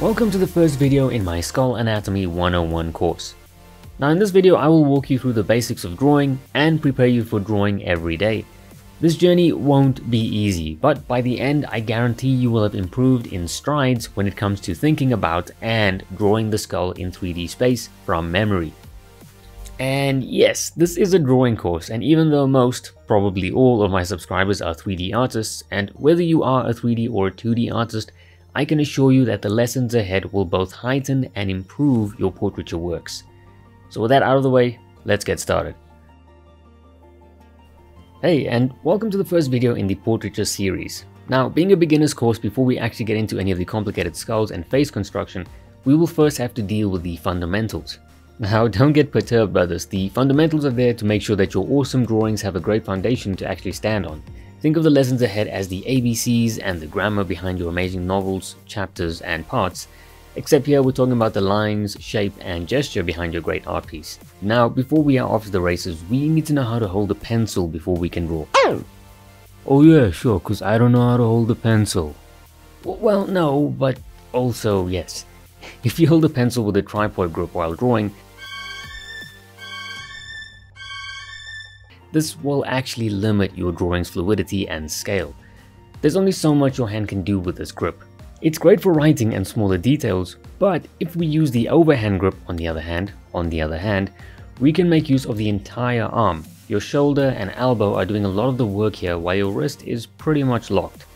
Welcome to the first video in my Skull Anatomy 101 course. Now in this video I will walk you through the basics of drawing and prepare you for drawing every day. This journey won't be easy, but by the end I guarantee you will have improved in strides when it comes to thinking about and drawing the skull in 3D space from memory. And yes, this is a drawing course, and even though most, probably all of my subscribers are 3D artists, and whether you are a 3D or a 2D artist, I can assure you that the lessons ahead will both heighten and improve your portraiture works. So with that out of the way, let's get started. Hey, and welcome to the first video in the portraiture series. Now, being a beginner's course, before we actually get into any of the complicated skulls and face construction, we will first have to deal with the fundamentals. Now, don't get perturbed by this. The fundamentals are there to make sure that your awesome drawings have a great foundation to actually stand on. Think of the lessons ahead as the ABCs and the grammar behind your amazing novels, chapters, and parts, except here we're talking about the lines, shape, and gesture behind your great art piece. Now, before we are off to the races, we need to know how to hold a pencil before we can draw. Oh yeah, sure, cause I don't know how to hold a pencil. Well, no, but also yes. If you hold a pencil with a tripod grip while drawing, this will actually limit your drawing's fluidity and scale. There's only so much your hand can do with this grip. It's great for writing and smaller details, but if we use the overhand grip on the other hand, we can make use of the entire arm. Your shoulder and elbow are doing a lot of the work here while your wrist is pretty much locked.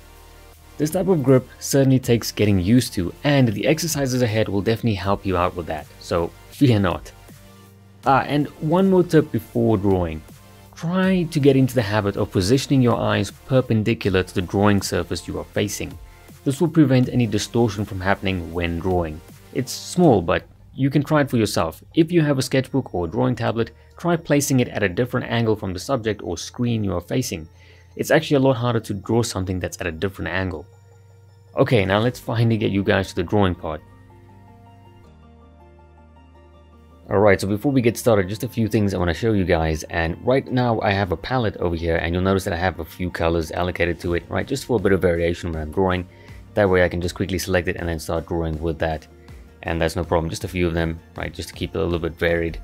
This type of grip certainly takes getting used to, and the exercises ahead will definitely help you out with that, so fear not. And one more tip before drawing. Try to get into the habit of positioning your eyes perpendicular to the drawing surface you are facing. This will prevent any distortion from happening when drawing. It's small, but you can try it for yourself. If you have a sketchbook or drawing tablet, try placing it at a different angle from the subject or screen you are facing. It's actually a lot harder to draw something that's at a different angle. Okay, now let's finally get you guys to the drawing part. Alright, so before we get started, just a few things I want to show you guys, and right now I have a palette over here, and you'll notice that I have a few colors allocated to it, right, just for a bit of variation when I'm drawing. That way I can just quickly select it and then start drawing with that, and that's no problem, just a few of them, right, just to keep it a little bit varied.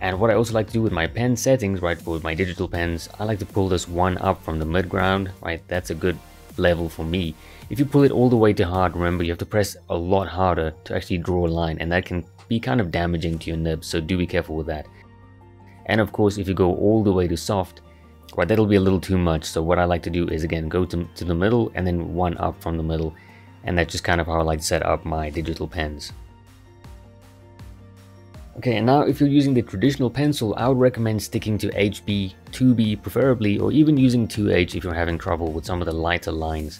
And what I also like to do with my pen settings, right, with my digital pens, I like to pull this one up from the midground, right, that's a good level for me. If you pull it all the way to hard, remember you have to press a lot harder to actually draw a line, and that can be kind of damaging to your nibs, so do be careful with that. And of course, if you go all the way to soft, right, that'll be a little too much, so what I like to do is again go to the middle and then one up from the middle, and that's just kind of how I like to set up my digital pens. Okay, and now if you're using the traditional pencil, I would recommend sticking to HB, 2B preferably, or even using 2H if you're having trouble with some of the lighter lines.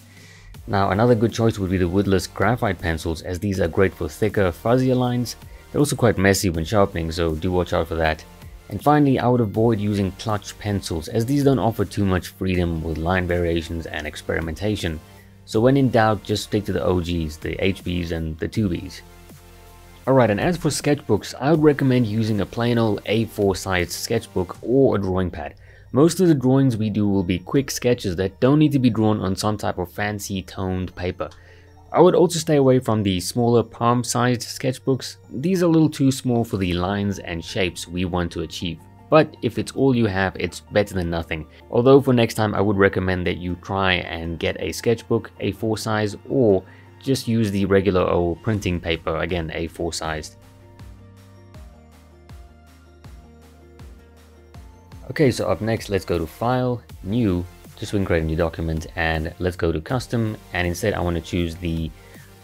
Now another good choice would be the woodless graphite pencils, as these are great for thicker, fuzzier lines. They're also quite messy when sharpening, so do watch out for that. And finally, I would avoid using clutch pencils, as these don't offer too much freedom with line variations and experimentation. So when in doubt, just stick to the OGs, the HBs and the 2Bs. Alright, and as for sketchbooks, I would recommend using a plain old A4 sized sketchbook or a drawing pad. Most of the drawings we do will be quick sketches that don't need to be drawn on some type of fancy toned paper. I would also stay away from the smaller palm-sized sketchbooks. These are a little too small for the lines and shapes we want to achieve. But if it's all you have, it's better than nothing. Although for next time I would recommend that you try and get a sketchbook, A4 size, or just use the regular old printing paper, again A4 sized. Okay, so up next let's go to File, New, just so we can create a new document, and let's go to Custom, and instead I want to choose the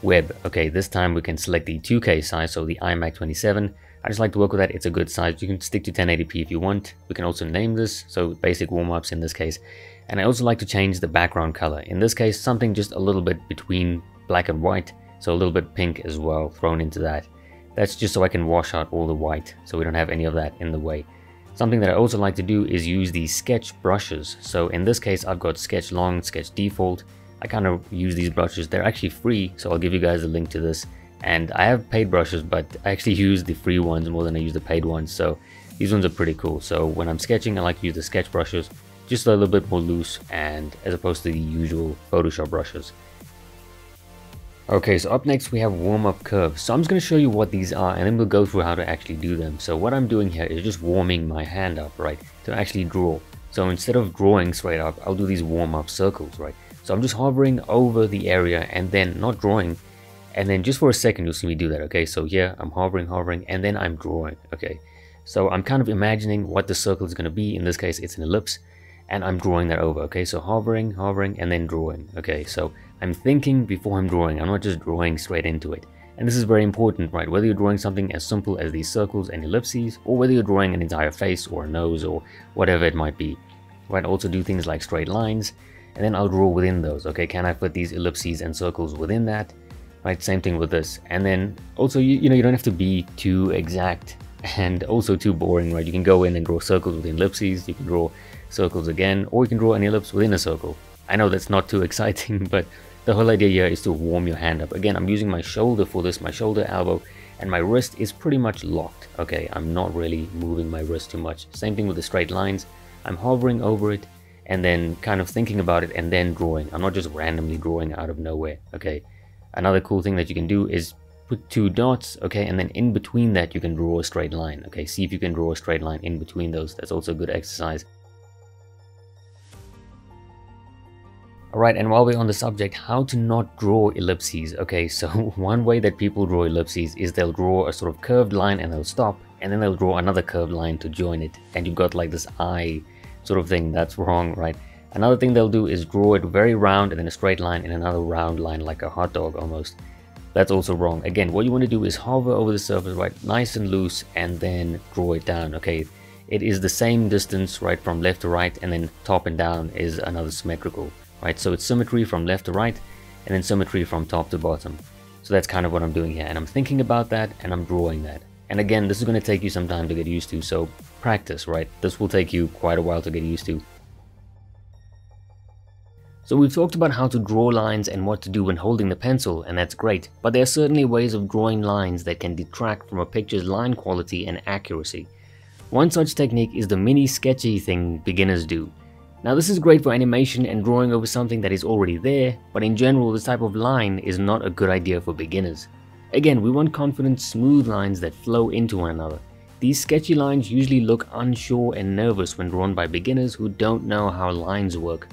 Web. Okay, this time we can select the 2K size, so the iMac 27. I just like to work with that, it's a good size. You can stick to 1080p if you want. We can also name this, so basic warm-ups in this case. And I also like to change the background color. In this case, something just a little bit between black and white, so a little bit pink as well thrown into that. That's just so I can wash out all the white, so we don't have any of that in the way. Something that I also like to do is use the sketch brushes. So in this case, I've got Sketch Long, Sketch Default. I kind of use these brushes. They're actually free, so I'll give you guys a link to this. And I have paid brushes, but I actually use the free ones more than I use the paid ones. So these ones are pretty cool. So when I'm sketching, I like to use the sketch brushes, just a little bit more loose, and as opposed to the usual Photoshop brushes. Okay, so up next we have warm-up curves. So I'm just going to show you what these are and then we'll go through how to actually do them. So what I'm doing here is just warming my hand up, right, to actually draw. So instead of drawing straight up, I'll do these warm-up circles, right? So I'm just hovering over the area and then not drawing. And then just for a second, you'll see me do that, okay? So here I'm hovering, and then I'm drawing, okay? So I'm kind of imagining what the circle is going to be. In this case, it's an ellipse, and I'm drawing that over, okay? So hovering, and then drawing, okay? So I'm thinking before I'm drawing. I'm not just drawing straight into it. And this is very important, right? Whether you're drawing something as simple as these circles and ellipses, or whether you're drawing an entire face or a nose or whatever it might be, right? Also do things like straight lines, and then I'll draw within those, okay? Can I fit these ellipses and circles within that? Right, same thing with this. And then also, you know, you don't have to be too exact and also too boring, right? You can go in and draw circles within ellipses, you can draw circles again, or you can draw an ellipse within a circle. I know that's not too exciting, but the whole idea here is to warm your hand up. Again, I'm using my shoulder for this, my shoulder, elbow, and my wrist is pretty much locked, okay? I'm not really moving my wrist too much. Same thing with the straight lines. I'm hovering over it and then kind of thinking about it and then drawing. I'm not just randomly drawing out of nowhere, okay? Another cool thing that you can do is put two dots, okay, and then in between that you can draw a straight line, okay? See if you can draw a straight line in between those. That's also a good exercise. Alright, and while we're on the subject, how to not draw ellipses, okay? So one way that people draw ellipses is they'll draw a sort of curved line and they'll stop, and then they'll draw another curved line to join it, and you've got like this eye sort of thing. That's wrong, right? Another thing they'll do is draw it very round and then a straight line and another round line like a hot dog almost. That's also wrong. Again, what you want to do is hover over the surface, right, nice and loose, and then draw it down, okay? It is the same distance, right, from left to right, and then top and down is another symmetrical, right? So it's symmetry from left to right and then symmetry from top to bottom. So that's kind of what I'm doing here, and I'm thinking about that and I'm drawing that. And again, this is going to take you some time to get used to, so practice, right? This will take you quite a while to get used to. So we've talked about how to draw lines and what to do when holding the pencil, and that's great, but there are certainly ways of drawing lines that can detract from a picture's line quality and accuracy. One such technique is the mini sketchy thing beginners do. Now this is great for animation and drawing over something that is already there, but in general this type of line is not a good idea for beginners. Again, we want confident, smooth lines that flow into one another. These sketchy lines usually look unsure and nervous when drawn by beginners who don't know how lines work.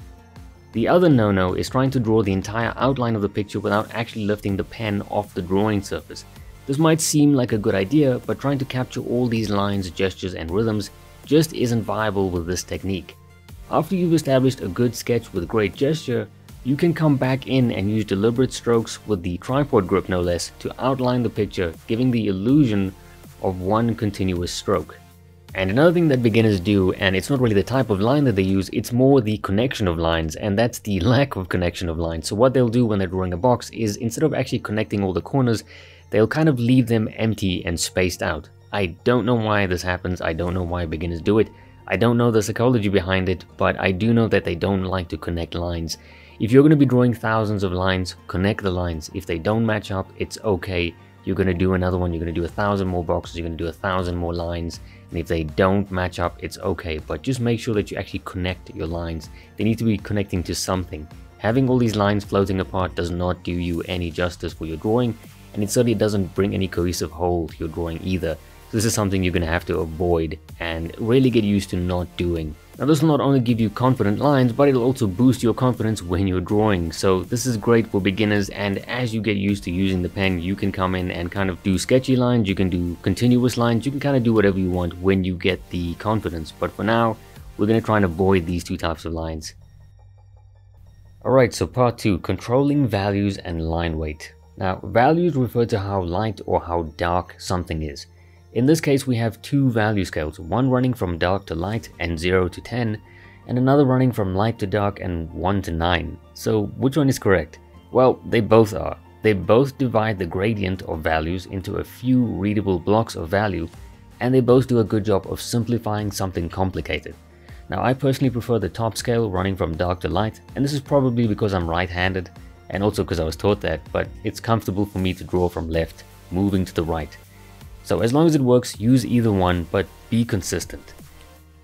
The other no-no is trying to draw the entire outline of the picture without actually lifting the pen off the drawing surface. This might seem like a good idea, but trying to capture all these lines, gestures, and rhythms just isn't viable with this technique. After you've established a good sketch with great gesture, you can come back in and use deliberate strokes with the tripod grip no less to outline the picture, giving the illusion of one continuous stroke. And another thing that beginners do, and it's not really the type of line that they use, it's more the connection of lines, and that's the lack of connection of lines. So what they'll do when they're drawing a box is, instead of actually connecting all the corners, they'll kind of leave them empty and spaced out. I don't know why this happens, I don't know why beginners do it, I don't know the psychology behind it, but I do know that they don't like to connect lines. If you're going to be drawing thousands of lines, connect the lines. If they don't match up, it's okay. You're going to do another one, you're going to do 1,000 more boxes, you're going to do 1,000 more lines, and if they don't match up, it's okay, but just make sure that you actually connect your lines. They need to be connecting to something. Having all these lines floating apart does not do you any justice for your drawing, and it certainly doesn't bring any cohesive whole to your drawing either. So this is something you're going to have to avoid and really get used to not doing. Now this will not only give you confident lines, but it'll also boost your confidence when you're drawing. So this is great for beginners, and as you get used to using the pen, you can come in and kind of do sketchy lines, you can do continuous lines, you can kind of do whatever you want when you get the confidence. But for now, we're going to try and avoid these two types of lines. Alright, so part 2, controlling values and line weight. Now values refer to how light or how dark something is. In this case, we have two value scales, one running from dark to light and 0 to 10, and another running from light to dark and 1 to 9. So which one is correct? Well, they both are. They both divide the gradient of values into a few readable blocks of value, and they both do a good job of simplifying something complicated. Now I personally prefer the top scale running from dark to light, and this is probably because I'm right-handed, and also because I was taught that, but it's comfortable for me to draw from left, moving to the right. So as long as it works, use either one, but be consistent.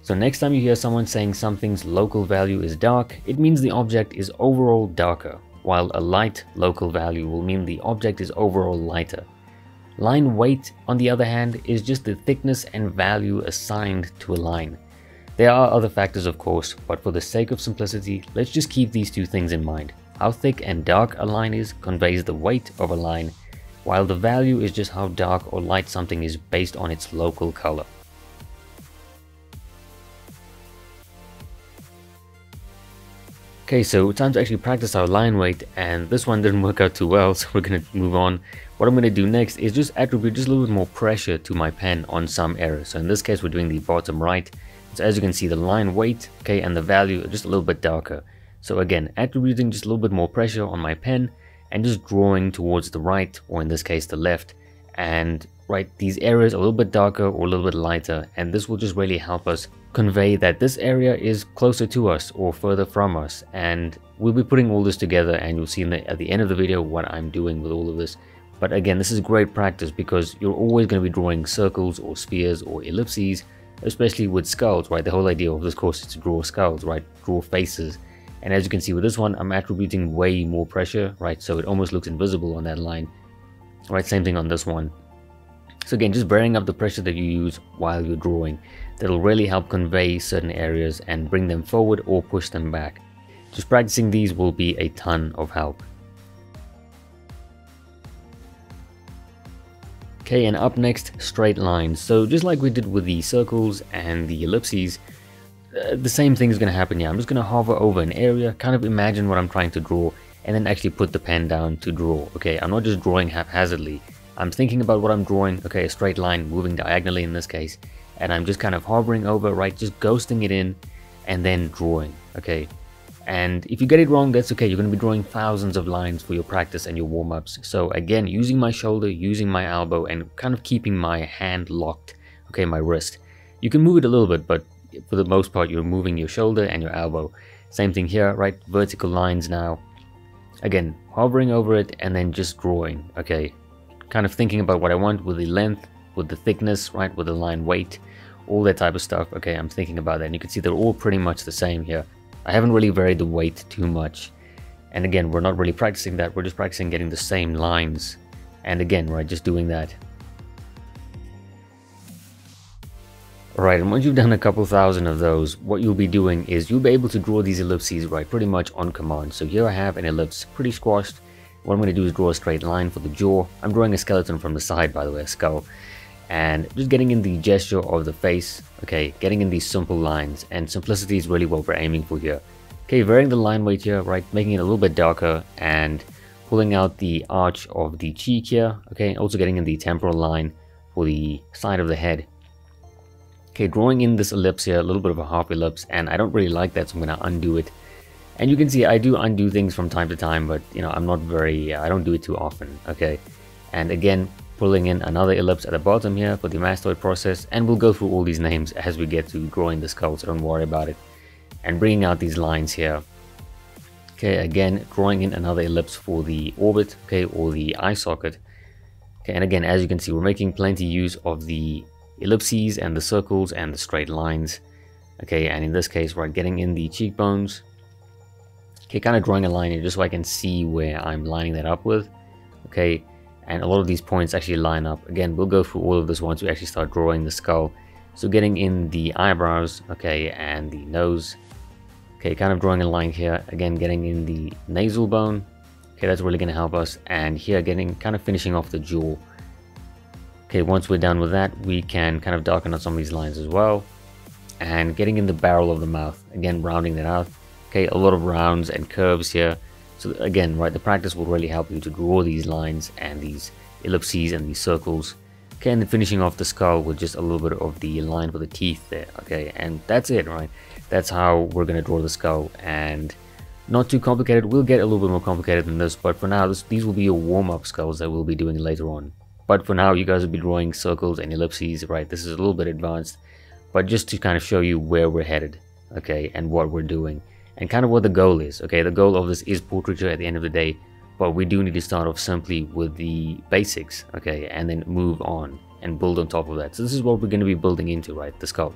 So next time you hear someone saying something's local value is dark, it means the object is overall darker. while a light local value will mean the object is overall lighter. Line weight, on the other hand, is just the thickness and value assigned to a line. There are other factors of course, but for the sake of simplicity, let's just keep these two things in mind. How thick and dark a line is conveys the weight of a line, while the value is just how dark or light something is based on its local color. Okay, so time to actually practice our line weight, and this one didn't work out too well, so we're going to move on. What I'm going to do next is just attribute just a little bit more pressure to my pen on some areas. So in this case, we're doing the bottom right. So as you can see, the line weight, okay, and the value are just a little bit darker. So again, attributing just a little bit more pressure on my pen and just drawing towards the right, or in this case, the left. And right, these areas are a little bit darker or a little bit lighter, and this will just really help us convey that this area is closer to us or further from us. And we'll be putting all this together, and you'll see at the end of the video what I'm doing with all of this. But again, this is great practice because you're always going to be drawing circles or spheres or ellipses, especially with skulls, right? The whole idea of this course is to draw skulls, right? Draw faces. And as you can see with this one, I'm attributing way more pressure, right? So it almost looks invisible on that line, right? Same thing on this one. So again, just varying up the pressure that you use while you're drawing. That'll really help convey certain areas and bring them forward or push them back. Just practicing these will be a ton of help. Okay, and up next, straight lines. So just like we did with the circles and the ellipses, the same thing is going to happen here. I'm just going to hover over an area, kind of imagine what I'm trying to draw, and then actually put the pen down to draw. Okay, I'm not just drawing haphazardly. I'm thinking about what I'm drawing, okay, a straight line moving diagonally in this case, and I'm just kind of hovering over, right, just ghosting it in, and then drawing, okay. And if you get it wrong, that's okay. You're going to be drawing thousands of lines for your practice and your warm-ups. So again, using my shoulder, using my elbow, and kind of keeping my hand locked, okay, my wrist. You can move it a little bit, but for the most part, you're moving your shoulder and your elbow. Same thing here, right? Vertical lines now. Again, hovering over it and then just drawing, okay. Kind of thinking about what I want with the length, with the thickness, right? With the line weight, all that type of stuff. Okay, I'm thinking about that. And you can see they're all pretty much the same here. I haven't really varied the weight too much. And again, we're not really practicing that. We're just practicing getting the same lines. And again, right, just doing that. Alright, and once you've done a couple thousand of those, what you'll be doing is you'll be able to draw these ellipses, right, pretty much on command. So here I have an ellipse, pretty squashed. What I'm going to do is draw a straight line for the jaw. I'm drawing a skeleton from the side, by the way, a skull. And just getting in the gesture of the face, okay, getting in these simple lines, and simplicity is really what we're aiming for here. Okay, varying the line weight here, right, making it a little bit darker, and pulling out the arch of the cheek here, okay, also getting in the temporal line for the side of the head. Okay, drawing in this ellipse here, a little bit of a half ellipse, and I don't really like that, so I'm going to undo it. And you can see I do undo things from time to time, but, you know, I'm not very, I don't do it too often, okay. And again, pulling in another ellipse at the bottom here for the mastoid process, and we'll go through all these names as we get to drawing the skull, so don't worry about it. And bringing out these lines here. Okay, again, drawing in another ellipse for the orbit, okay, or the eye socket. Okay, and again, as you can see, we're making plenty use of the ellipses and the circles and the straight lines. Okay, and in this case, we're getting in the cheekbones. Okay, kind of drawing a line here just so I can see where I'm lining that up with. Okay, and a lot of these points actually line up. Again, we'll go through all of this once we actually start drawing the skull. So getting in the eyebrows, okay, and the nose. Okay, kind of drawing a line here. Again, getting in the nasal bone. Okay, that's really going to help us. And here, kind of finishing off the jaw. Okay, once we're done with that, we can kind of darken out some of these lines as well. And getting in the barrel of the mouth. Again, rounding that out. Okay, a lot of rounds and curves here. So again, right, the practice will really help you to draw these lines and these ellipses and these circles. Okay, and then finishing off the skull with just a little bit of the line for the teeth there. Okay, and that's it, right? That's how we're going to draw the skull. And not too complicated. We'll get a little bit more complicated than this, but for now, these will be your warm-up skulls that we'll be doing later on. But for now, you guys will be drawing circles and ellipses, right? This is a little bit advanced, but just to kind of show you where we're headed, okay, and what we're doing. And kind of what the goal is, okay? The goal of this is portraiture at the end of the day, but we do need to start off simply with the basics, okay? And then move on and build on top of that. So this is what we're going to be building into, right? The skull.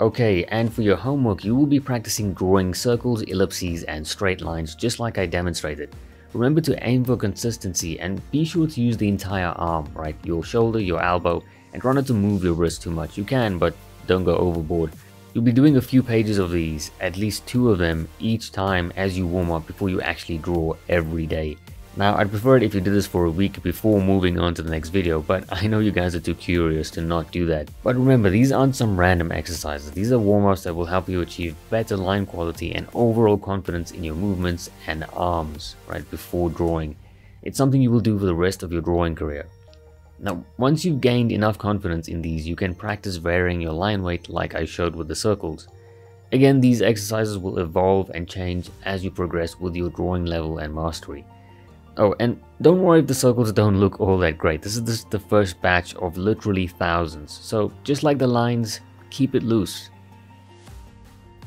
Okay, and for your homework, you will be practicing drawing circles, ellipses, and straight lines just like I demonstrated. Remember to aim for consistency and be sure to use the entire arm, right? Your shoulder, your elbow, and try not to move your wrist too much. You can, but don't go overboard. You'll be doing a few pages of these, at least 2 of them each time as you warm up before you actually draw every day. Now, I'd prefer it if you did this for a week before moving on to the next video, but I know you guys are too curious to not do that. But remember, these aren't some random exercises. These are warm-ups that will help you achieve better line quality and overall confidence in your movements and arms, right, before drawing. It's something you will do for the rest of your drawing career. Now, once you've gained enough confidence in these, you can practice varying your line weight like I showed with the circles. Again, these exercises will evolve and change as you progress with your drawing level and mastery. Oh, and don't worry if the circles don't look all that great. This is just the first batch of literally thousands. So just like the lines, keep it loose.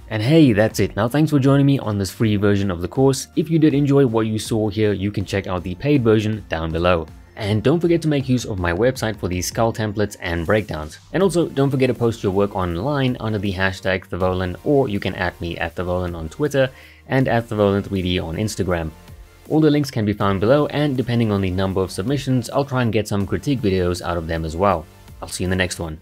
And hey, that's it. Now thanks for joining me on this free version of the course. If you did enjoy what you saw here, you can check out the paid version down below. And don't forget to make use of my website for these sculpt templates and breakdowns. And also don't forget to post your work online under the hashtag Thavolan, or you can @ me at Thavolan on Twitter and @Thavolan3D on Instagram. All the links can be found below, and depending on the number of submissions, I'll try and get some critique videos out of them as well. I'll see you in the next one.